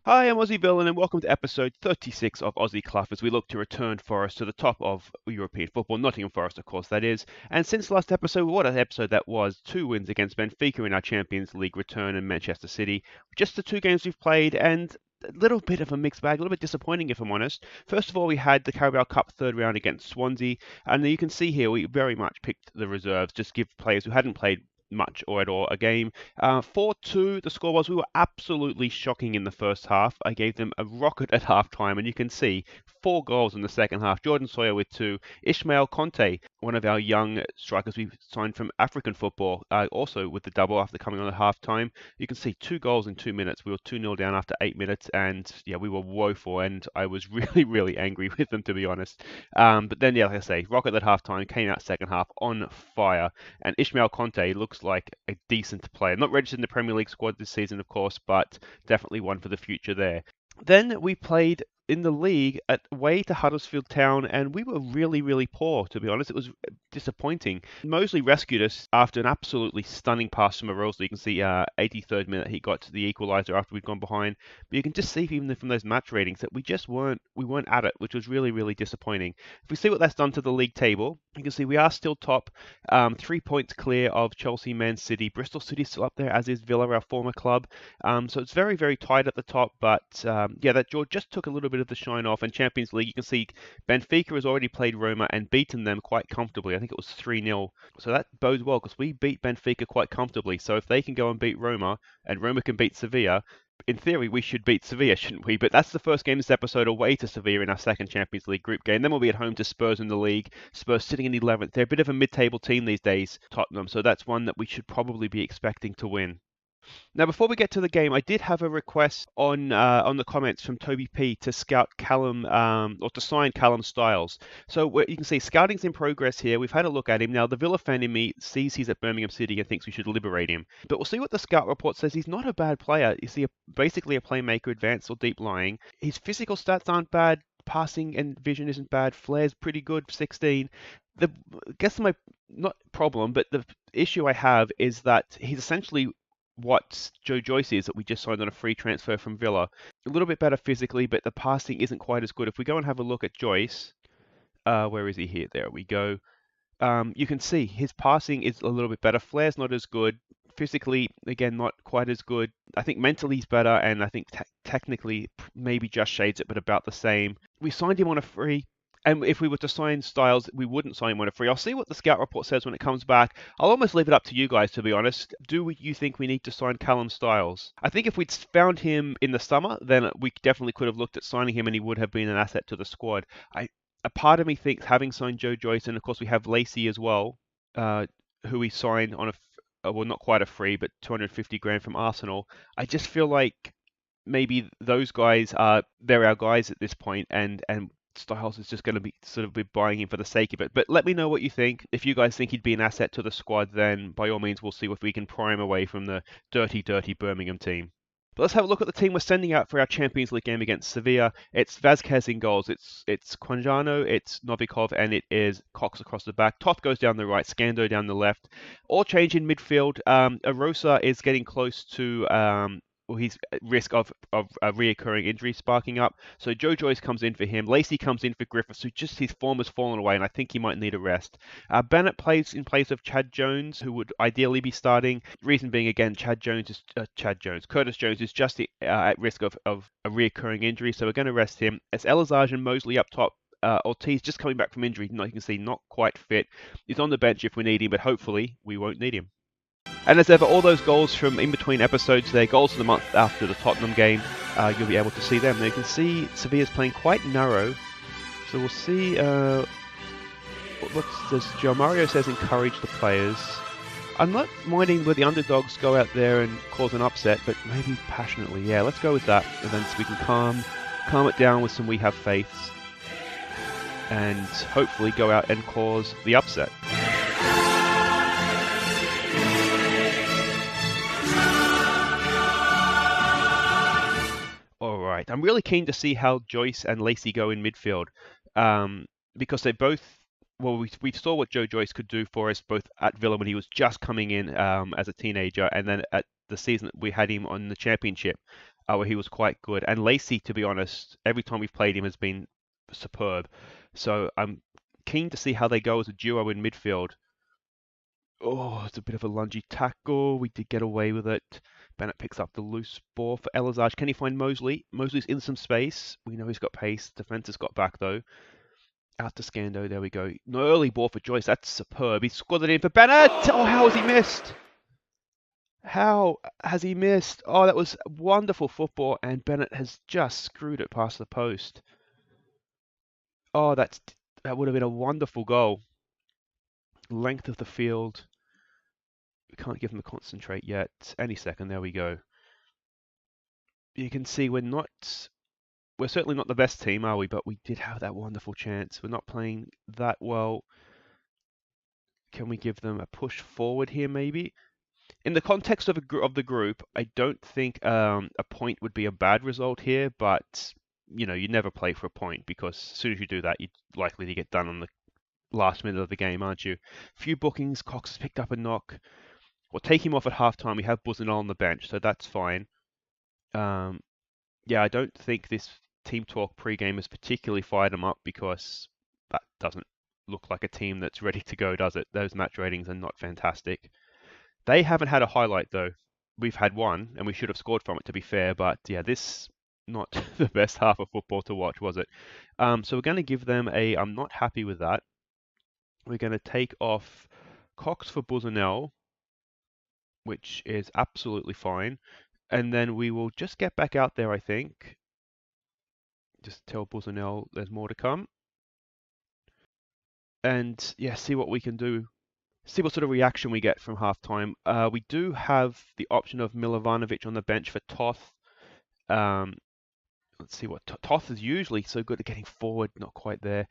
Hi, I'm Aussie Villain, and welcome to episode 36 of Aussie Cluff as we look to return Forest to the top of European football. Nottingham Forest, of course, that is. And since last episode, what an episode that was. 2 wins against Benfica in our Champions League return and Manchester City. Just the 2 games we've played, and a little bit of a mixed bag, a little bit disappointing if I'm honest. First of all, we had the Carabao Cup third round against Swansea, and you can see here we very much picked the reserves, just give players who hadn't played much or at all a game. 4-2, the score was. We were absolutely shocking in the first half. I gave them a rocket at halftime, and you can see 4 goals in the second half. Jordan Sawyer with 2. Ishmael Conte, one of our young strikers we signed from African football, also with the double after coming on at halftime. You can see 2 goals in 2 minutes. We were 2-0 down after 8 minutes, and yeah, we were woeful, and I was really, really angry with them, to be honest. But then, yeah, like I say, rocket at halftime, came out second half on fire. And Ishmael Conte looks like a decent player. Not registered in the Premier League squad this season, of course, but definitely one for the future there. Then we played in the league away to Huddersfield Town, and we were really, really poor, to be honest. It was disappointing. Mosley rescued us after an absolutely stunning pass from Earls. You can see 83rd minute he got to the equaliser after we'd gone behind. But you can just see even from those match ratings that we weren't at it, which was really, really disappointing. If we see what that's done to the league table, you can see we are still top, 3 points clear of Chelsea, Man City. Bristol City's still up there, as is Villa, our former club. So it's very, very tight at the top, but yeah, that George just took a little bit of the shine off. And Champions League, you can see Benfica has already played Roma and beaten them quite comfortably. I think it was 3-0. So that bodes well because we beat Benfica quite comfortably. So if they can go and beat Roma and Roma can beat Sevilla, in theory, we should beat Sevilla, shouldn't we? But that's the first game this episode away to Sevilla in our second Champions League group game. Then we'll be at home to Spurs in the league. Spurs sitting in 11th. They're a bit of a mid-table team these days, Tottenham. So that's one that we should probably be expecting to win. Now, before we get to the game, I did have a request on the comments from Toby P to scout Callum or to sign Callum Styles. So you can see scouting's in progress here. We've had a look at him. Now, the Villa fan in me sees he's at Birmingham City and thinks we should liberate him. But we'll see what the scout report says. He's not a bad player. You see, basically a playmaker, advanced or deep lying. His physical stats aren't bad. Passing and vision isn't bad. Flair's pretty good, 16. I guess my not problem, but the issue I have is that he's essentially what Joe Joyce is that we just signed on a free transfer from Villa. A little bit better physically, but the passing isn't quite as good. If we go and have a look at Joyce, where is he here? There we go. You can see his passing is a little bit better. Flair's not as good. Physically, again, not quite as good. I think mentally he's better, and I think technically maybe just shades it, but about the same. We signed him on a free. And if we were to sign Styles, we wouldn't sign him on a free. I'll see what the scout report says when it comes back. I'll almost leave it up to you guys, to be honest. You think we need to sign Callum Styles? I think if we'd found him in the summer, then we definitely could have looked at signing him and he would have been an asset to the squad. A part of me thinks having signed Joe Joyce, and of course we have Lacey as well, who we signed on well, not quite a free, but 250 grand from Arsenal. I just feel like maybe those guys they're our guys at this point, and Styles is just going to be sort of be buying him for the sake of it. But let me know what you think. If you guys think he'd be an asset to the squad, then by all means we'll see if we can pry him away from the dirty, dirty Birmingham team. But let's have a look at the team we're sending out for our Champions League game against Sevilla. It's Vazquez in goals. It's Quanjano, it's Novikov, and it is Cox across the back. Toth goes down the right, Scando down the left. All change in midfield. Arosa is getting close to he's at risk of a reoccurring injury sparking up. So Joe Joyce comes in for him. Lacey comes in for Griffiths, who just his form has fallen away, and I think he might need a rest. Bennett plays in place of Chad Jones, who would ideally be starting. Reason being, again, Curtis Jones is just at risk of a reoccurring injury, so we're going to rest him. It's Elazar and Mosley up top. Ortiz just coming back from injury. You can see not quite fit. He's on the bench if we need him, but hopefully we won't need him. And as ever, all those goals from in between episodes there, goals of the month after the Tottenham game, you'll be able to see them. Now you can see Sevilla's playing quite narrow, so we'll see what does Joe Mario says encourage the players. I'm not minding where the underdogs go out there and cause an upset, but maybe passionately. Yeah, let's go with that, and then so we can calm it down with some we have faiths, and hopefully go out and cause the upset. I'm really keen to see how Joyce and Lacey go in midfield, because they both. Well, we saw what Joe Joyce could do for us both at Villa when he was just coming in as a teenager, and then at the season that we had him on the Championship. Oh, he was quite good. And Lacey, to be honest, every time we've played him has been superb. So I'm keen to see how they go as a duo in midfield. Oh, it's a bit of a lungy tackle. We did get away with it. Bennett picks up the loose ball for Elazar. Can he find Mosley? Mosley's in some space. We know he's got pace. Defense has got back though. Out to Scando. There we go. An early ball for Joyce. That's superb. He's squatted in for Bennett. Oh, how has he missed? How has he missed? Oh, that was wonderful football, and Bennett has just screwed it past the post. Oh, that would have been a wonderful goal. Length of the field. We can't give him a concentrate yet. Any second, there we go. You can see we're certainly not the best team, are we? But we did have that wonderful chance. We're not playing that well. Can we give them a push forward here, maybe? In the context of the group, I don't think a point would be a bad result here, but you know, you never play for a point because as soon as you do that, you're likely to get done on the last minute of the game, aren't you? Few bookings. Cox has picked up a knock. We'll take him off at halftime. We have Buzzanol on the bench, so that's fine. Yeah, I don't think this team talk pre-game has particularly fired them up because that doesn't look like a team that's ready to go, does it? Those match ratings are not fantastic. They haven't had a highlight though. We've had one, and we should have scored from it to be fair. But yeah, this not the best half of football to watch, was it? So we're going to give them a. I'm not happy with that. We're going to take off Cox for Buzzanel, which is absolutely fine. And then we will just get back out there, I think. Just tell Buzzanel there's more to come. And yeah, see what we can do. See what sort of reaction we get from halftime. We do have the option of Milovanovic on the bench for Toth. Let's see what Toth is usually so good at getting forward, not quite there.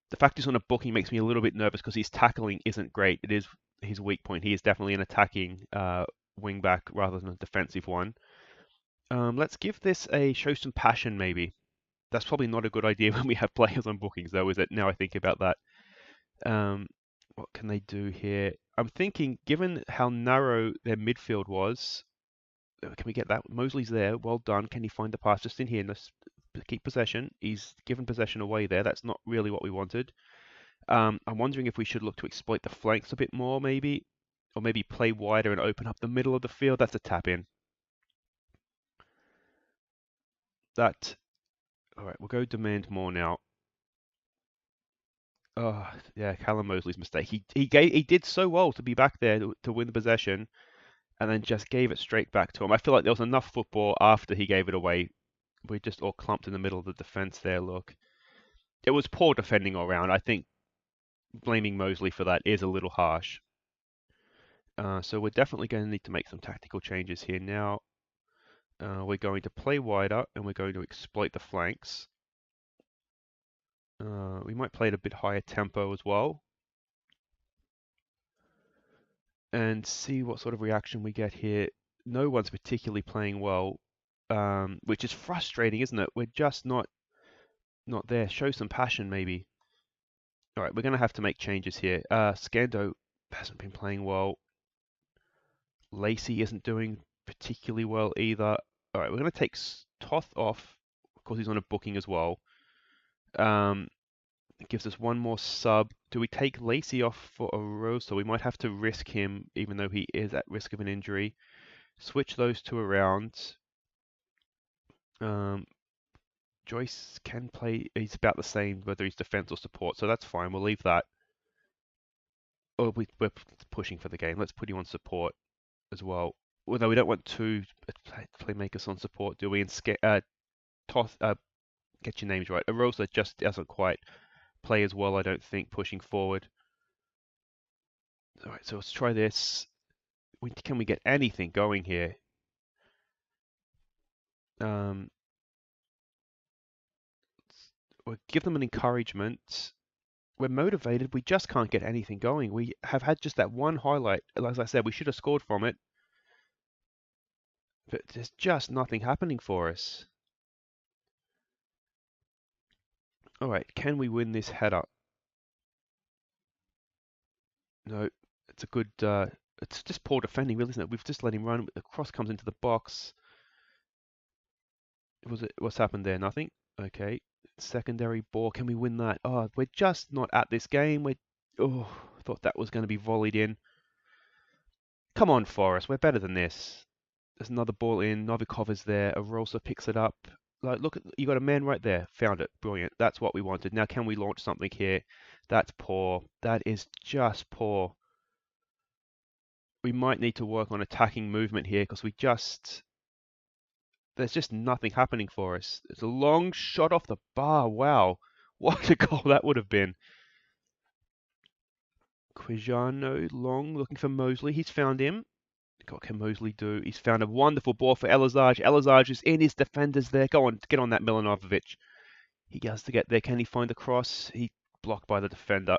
The fact he's on a booking makes me a little bit nervous because his tackling isn't great. It is his weak point. He is definitely an attacking wing back rather than a defensive one. Let's give this a show some passion, maybe. That's probably not a good idea when we have players on bookings, though, is it? Now I think about that. What can they do here? I'm thinking, given how narrow their midfield was, can we get that? Mosley's there. Well done. Can he find the pass just in here? Let's keep possession. He's given possession away there. That's not really what we wanted. I'm wondering if we should look to exploit the flanks a bit more, maybe. Or maybe play wider and open up the middle of the field. That's a tap in. That. All right, we'll go demand more now. Oh, yeah, Callum Mosley's mistake. He did so well to be back there to win the possession, and then just gave it straight back to him. I feel like there was enough football after he gave it away. We're just all clumped in the middle of the defense there. Look, it was poor defending all round. I think blaming Mosley for that is a little harsh. So we're definitely going to need to make some tactical changes here now. We're going to play wider and we're going to exploit the flanks. We might play at a bit higher tempo as well. And see what sort of reaction we get here. No one's particularly playing well, which is frustrating, isn't it? We're just not there. Show some passion, maybe. All right, we're going to have to make changes here. Scando hasn't been playing well. Lacey isn't doing particularly well either. All right, we're going to take Toth off. Of course, he's on a booking as well. It gives us one more sub. Do we take Lacey off for a Rosa? We might have to risk him, even though he is at risk of an injury. Switch those two around. Joyce can play. He's about the same, whether he's defense or support, so that's fine. We'll leave that. Oh, we're pushing for the game. Let's put him on support as well. Although we don't want two playmakers on support, do we? And Toth, get your names right. Arosa just doesn't quite play as well, I don't think, pushing forward. All right, so let's try this. Can we get anything going here? We'll give them an encouragement. We're motivated. We just can't get anything going. We have had just that one highlight. As I said, we should have scored from it. But there's just nothing happening for us. All right, can we win this header? No, it's a good. It's just poor defending, really, isn't it? We've just let him run. The cross comes into the box. What's happened there? Nothing? Okay. Secondary ball. Can we win that? Oh, we're just not at this game. Oh, thought that was going to be volleyed in. Come on, Forest. We're better than this. There's another ball in. Novikov is there. Arosa picks it up. Like, look, you got a man right there. Found it. Brilliant. That's what we wanted. Now, can we launch something here? That's poor. That is just poor. We might need to work on attacking movement here because there's just nothing happening for us. It's a long shot off the bar. Wow. What a goal that would have been. Quijano long looking for Mosley. He's found him. What can Mosley do? He's found a wonderful ball for Elazaj. Elazaj is in. His defenders there. Go on, get on that Milanovic. He has to get there. Can he find the cross? He blocked by the defender.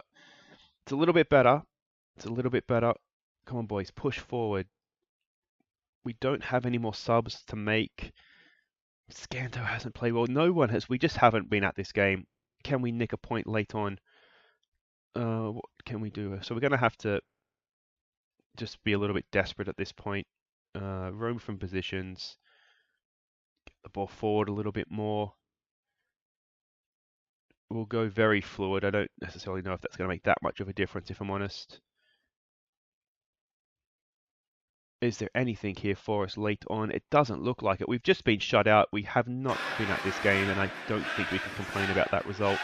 It's a little bit better. It's a little bit better. Come on, boys. Push forward. We don't have any more subs to make. Scanto hasn't played well. No one has. We just haven't been at this game. Can we nick a point late on? What can we do? So we're going to have to just be a little bit desperate at this point. Roam from positions. Get the ball forward a little bit more. We'll go very fluid. I don't necessarily know if that's going to make that much of a difference, if I'm honest. Is there anything here for us late on? It doesn't look like it. We've just been shut out. We have not been at this game, and I don't think we can complain about that result.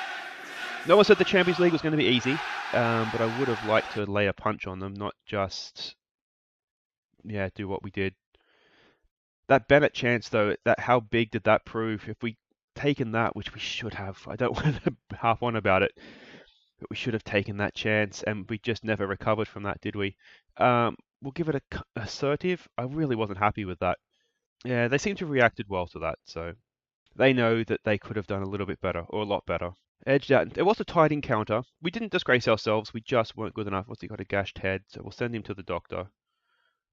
No one said the Champions League was going to be easy, but I would have liked to lay a punch on them, not just, do what we did. That Bennett chance, though, how big did that prove? If we taken that, which we should have, I don't want to harp on about it, but we should have taken that chance, and we just never recovered from that, did we? We'll give it a assertive. I really wasn't happy with that. Yeah, they seem to have reacted well to that, so they know that they could have done a little bit better, or a lot better. Edged out. It was a tight encounter. We didn't disgrace ourselves. We just weren't good enough. What's he got? A gashed head, so we'll send him to the doctor.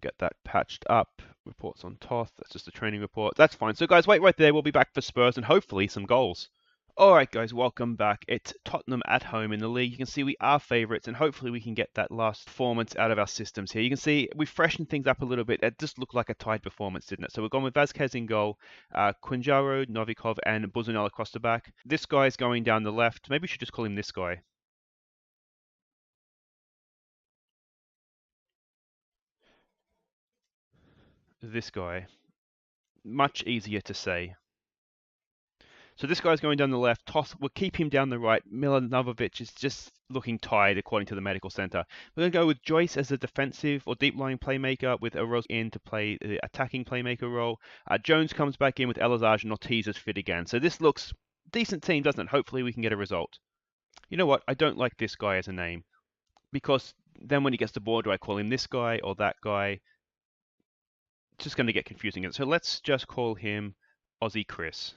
Get that patched up. Reports on Toth. That's just a training report. That's fine. So guys, wait right there. We'll be back for Spurs and hopefully some goals. Alright guys, welcome back. It's Tottenham at home in the league. You can see we are favourites and hopefully we can get that last performance out of our systems here. You can see we freshened things up a little bit. It just looked like a tight performance, didn't it? So we've gone with Vazquez in goal, Quinjaro, Novikov and Buzanel across the back. This guy's going down the left. Maybe we should just call him this guy. This guy. Much easier to say. So this guy's going down the left. Toth will keep him down the right. Milanovic is just looking tired, according to the medical center. We're going to go with Joyce as a defensive or deep lying playmaker, with Arosa in to play the attacking playmaker role. Jones comes back in with Elazaj and Ortiz as fit again. So this looks decent team, doesn't it? Hopefully we can get a result. You know what? I don't like this guy as a name, because then when he gets the ball, do I call him this guy or that guy? It's just going to get confusing. So let's just call him Aussie Chris.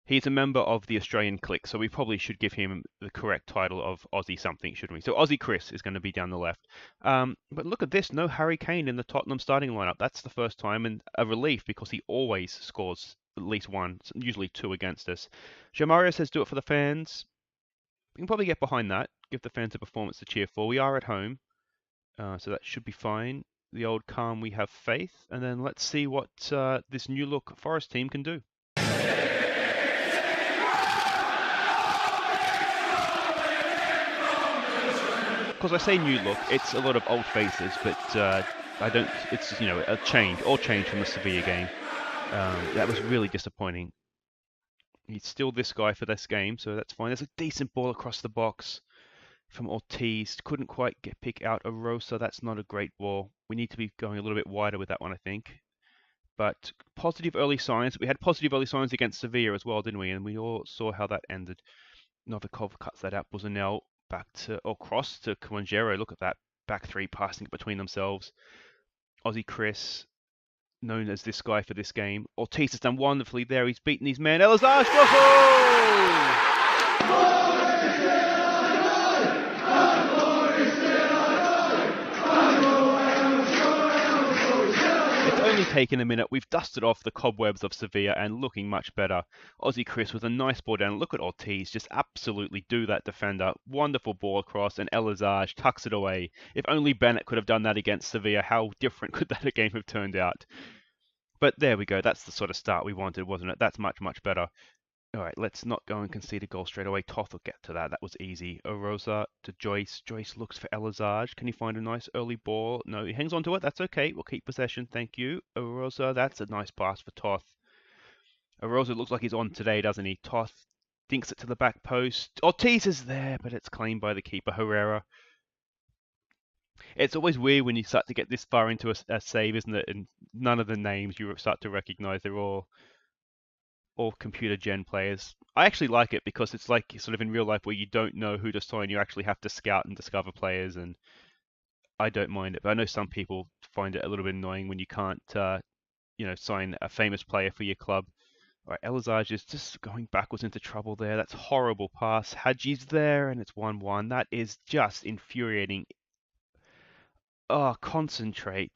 He's a member of the Australian clique, so we probably should give him the correct title of Aussie something, shouldn't we? So Aussie Chris is going to be down the left. But look at this, no Harry Kane in the Tottenham starting lineup. That's the first time, and a relief because he always scores at least one, usually two against us. Jamario says do it for the fans. We can probably get behind that, give the fans a performance to cheer for. We are at home, so that should be fine. The old calm, we have faith. And then let's see what this new look Forest team can do. Because I say new look, it's a lot of old faces, but I don't. It's a change, all change from the Sevilla game. That was really disappointing. He's still this guy for this game, so that's fine. There's a decent ball across the box from Ortiz. Couldn't quite pick out Arosa. That's not a great ball. We need to be going a little bit wider with that one, I think. But positive early signs. We had positive early signs against Sevilla as well, didn't we? And we all saw how that ended. Novikov cuts that out. Buzanel back to, or cross to Quinjaro. Look at that. Back three passing it between themselves. Aussie Chris, known as this guy for this game. Ortiz has done wonderfully there. He's beaten his man. Elazaj! Only taken a minute. We've dusted off the cobwebs of Sevilla and looking much better. Aussie Chris with a nice ball down. Look at Ortiz just absolutely do that defender. Wonderful ball across, and Elazaj tucks it away. If only Bennett could have done that against Sevilla, how different could that game have turned out? But there we go. That's the sort of start we wanted, wasn't it? That's much, much better. All right, let's not go and concede a goal straight away. Toth will get to that. That was easy. Orosa to Joyce. Joyce looks for Elazage. Can he find a nice early ball? No, he hangs on to it. That's okay. We'll keep possession. Thank you. Orosa, that's a nice pass for Toth. Orosa looks like he's on today, doesn't he? Toth dinks it to the back post. Ortiz is there, but it's claimed by the keeper, Herrera. It's always weird when you start to get this far into a save, isn't it? And none of the names you start to recognize. They're all computer gen players. I actually like it because it's like sort of in real life where you don't know who to sign. You actually have to scout and discover players, and I don't mind it. But I know some people find it a little bit annoying when you can't, sign a famous player for your club. All right, Elazage is just going backwards into trouble there. That's horrible pass. Hadji's there, and it's 1-1. That is just infuriating. Oh, concentrate.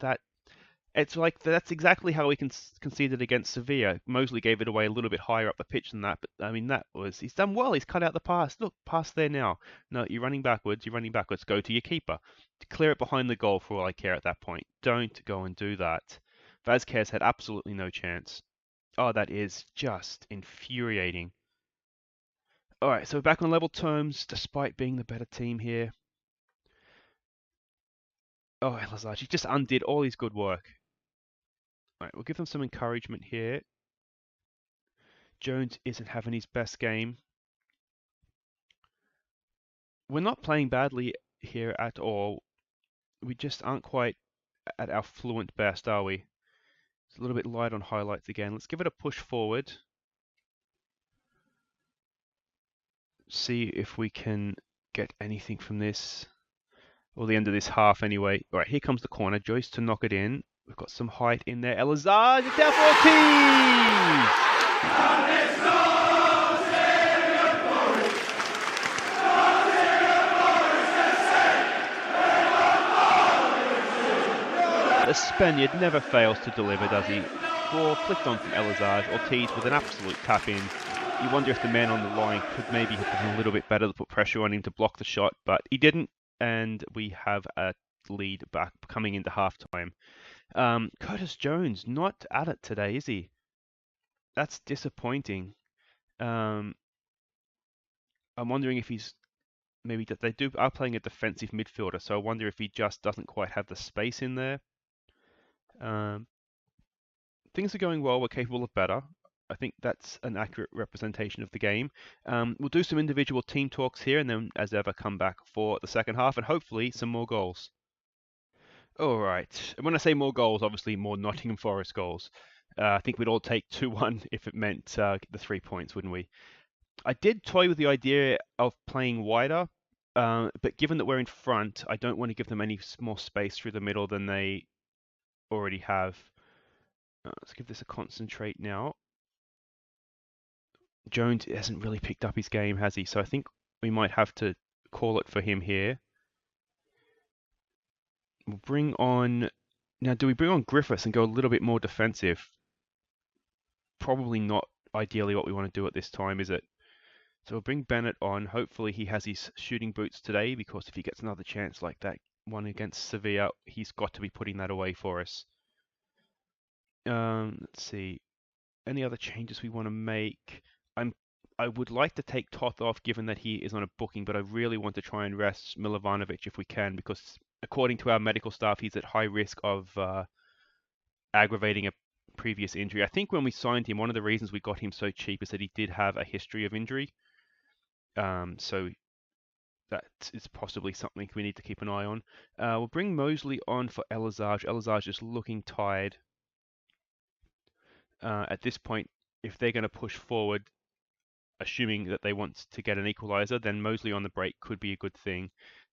It's like that's exactly how we conceded against Sevilla. Mosley gave it away a little bit higher up the pitch than that, but I mean he's done well. He's cut out the pass. Look, pass there now. No, you're running backwards. You're running backwards. Go to your keeper. Clear it behind the goal for all I care at that point. Don't go and do that. Vazquez had absolutely no chance. Oh, that is just infuriating. All right, so we're back on level terms, despite being the better team here. Oh, Elazage, he just undid all his good work. All right, we'll give them some encouragement here. Jones isn't having his best game. We're not playing badly here at all. We just aren't quite at our fluent best, are we? It's a little bit light on highlights again. Let's give it a push forward. See if we can get anything from this. Or the end of this half anyway. All right, here comes the corner. Joyce to knock it in. We've got some height in there. Elazage, it's out for Ortiz! The Spaniard never fails to deliver, does he? Ball flicked on from Elazage. Ortiz with an absolute tap in. You wonder if the man on the line could maybe have done a little bit better to put pressure on him to block the shot, but he didn't. And we have a lead back coming into halftime. Curtis Jones not at it today, is he? That's disappointing. I'm wondering if he's maybe that they are playing a defensive midfielder, so I wonder if he just doesn't quite have the space in there. Things are going well. We're capable of better. I think that's an accurate representation of the game. We'll do some individual team talks here, and then, as ever, come back for the second half, and hopefully some more goals. All right. And when I say more goals, obviously more Nottingham Forest goals. I think we'd all take 2-1 if it meant the 3 points, wouldn't we? I did toy with the idea of playing wider, but given that we're in front, I don't want to give them any more space through the middle than they already have. Let's give this a concentrate now. Jones hasn't really picked up his game, has he? So I think we might have to call it for him here. We'll bring on... Now, do we bring on Griffiths and go a little bit more defensive? Probably not ideally what we want to do at this time, is it? So we'll bring Bennett on. Hopefully he has his shooting boots today, because if he gets another chance like that one against Sevilla, he's got to be putting that away for us. Let's see. Any other changes we want to make? I would like to take Toth off, given that he is on a booking, but I really want to try and rest Milovanovic if we can, because according to our medical staff, he's at high risk of aggravating a previous injury. I think when we signed him, one of the reasons we got him so cheap is that he did have a history of injury. So that is possibly something we need to keep an eye on. We'll bring Mosley on for Elazage. Elazage is looking tired. At this point, if they're going to push forward, assuming that they want to get an equalizer, then Mosley on the break could be a good thing.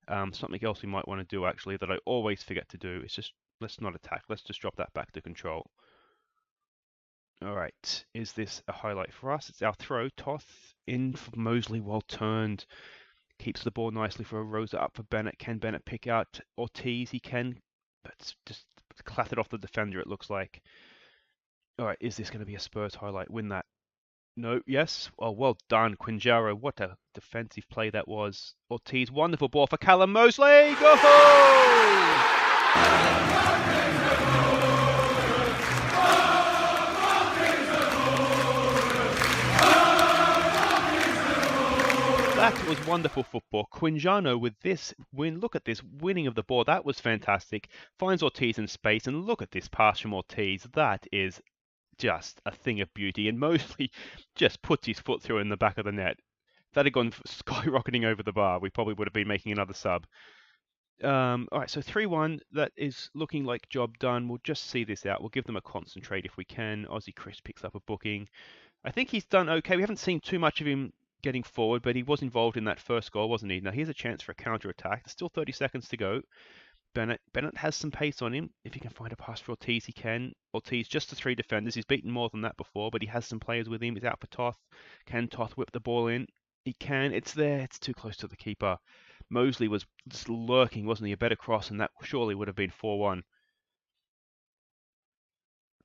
Something else we might want to do, actually, that I always forget to do, is just, let's not attack. Let's just drop that back to control. All right, is this a highlight for us? It's our throw. Toth in for Mosley, well turned. Keeps the ball nicely for a Rosa, up for Bennett. Can Bennett pick out Ortiz? He can, but it's just clattered off the defender, it looks like. All right, is this going to be a Spurs highlight? Win that. No, yes. Oh, well done, Quinjaro. What a defensive play that was. Ortiz, wonderful ball for Callum Mosley. Go! was wonderful football. Quinjano with this win. Look at this winning of the ball. That was fantastic. Finds Ortiz in space, and look at this pass from Ortiz. That is just a thing of beauty. And Mosley just puts his foot through in the back of the net. If that had gone skyrocketing over the bar, we probably would have been making another sub. All right, so 3-1. That is looking like job done. We'll just see this out. We'll give them a concentrate if we can. Aussie Chris picks up a booking. I think he's done okay. We haven't seen too much of him getting forward, but he was involved in that first goal, wasn't he? Now here's a chance for a counter-attack. There's still 30 seconds to go. Bennett has some pace on him. If he can find a pass for Ortiz, he can. Ortiz just to 3 defenders. He's beaten more than that before, but he has some players with him. He's out for Toth. Can Toth whip the ball in? He can. It's there. It's too close to the keeper. Mosley was just lurking, wasn't he? A better cross, and that surely would have been 4-1.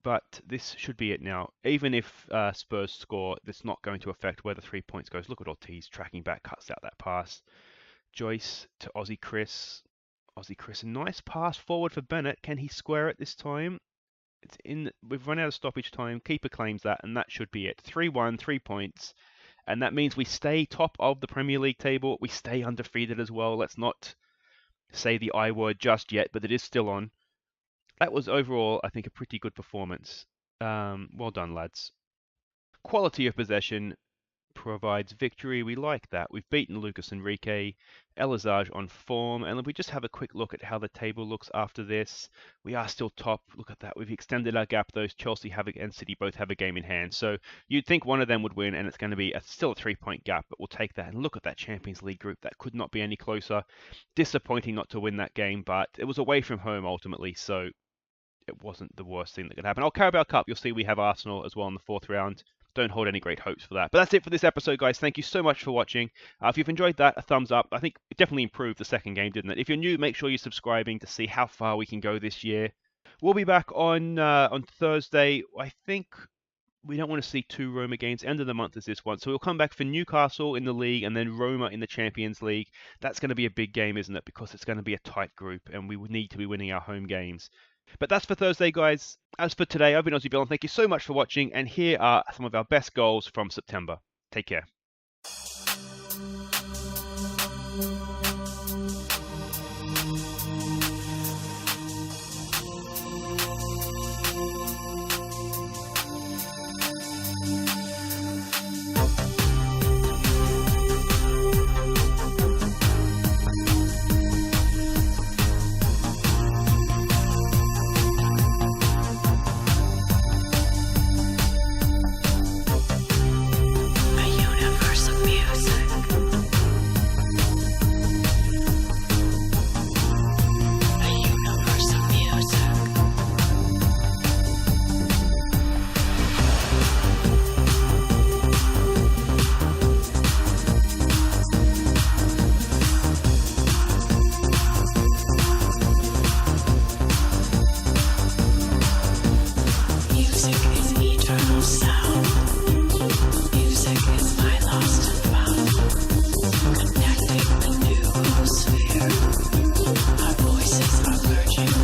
But this should be it now. Even if Spurs score, that's not going to affect where the 3 points goes. Look at Ortiz tracking back, cuts out that pass. Joyce to Aussie Chris. Aussie Chris, a nice pass forward for Bennett. Can he square it this time? It's in. We've run out of stoppage time. Keeper claims that, and that should be it. 3-1, 3 points. And that means we stay top of the Premier League table. We stay undefeated as well. Let's not say the I word just yet, but it is still on. That was overall, I think, a pretty good performance. Well done, lads. Quality of possession provides victory. We like that. We've beaten Lucas Enrique, Elizage on form, and if we just have a quick look at how the table looks after this, we are still top. Look at that. We've extended our gap. Those Chelsea and City both have a game in hand. So you'd think one of them would win, and it's going to be still a 3-point gap, but we'll take that. And look at that Champions League group. That could not be any closer. Disappointing not to win that game, but it was away from home ultimately, so it wasn't the worst thing that could happen. Carabao Cup, you'll see we have Arsenal as well in the 4th round. Don't hold any great hopes for that. But that's it for this episode, guys. Thank you so much for watching. If you've enjoyed that, a thumbs up. I think it definitely improved the second game, didn't it? If you're new, make sure you're subscribing to see how far we can go this year. We'll be back on Thursday. I think we don't want to see 2 Roma games. End of the month is this one. So we'll come back for Newcastle in the league and then Roma in the Champions League. That's going to be a big game, isn't it? Because it's going to be a tight group and we would need to be winning our home games. But that's for Thursday, guys. As for today, I've been Aussie Bill, and thank you so much for watching. And here are some of our best goals from September. Take care. Our voices are merging.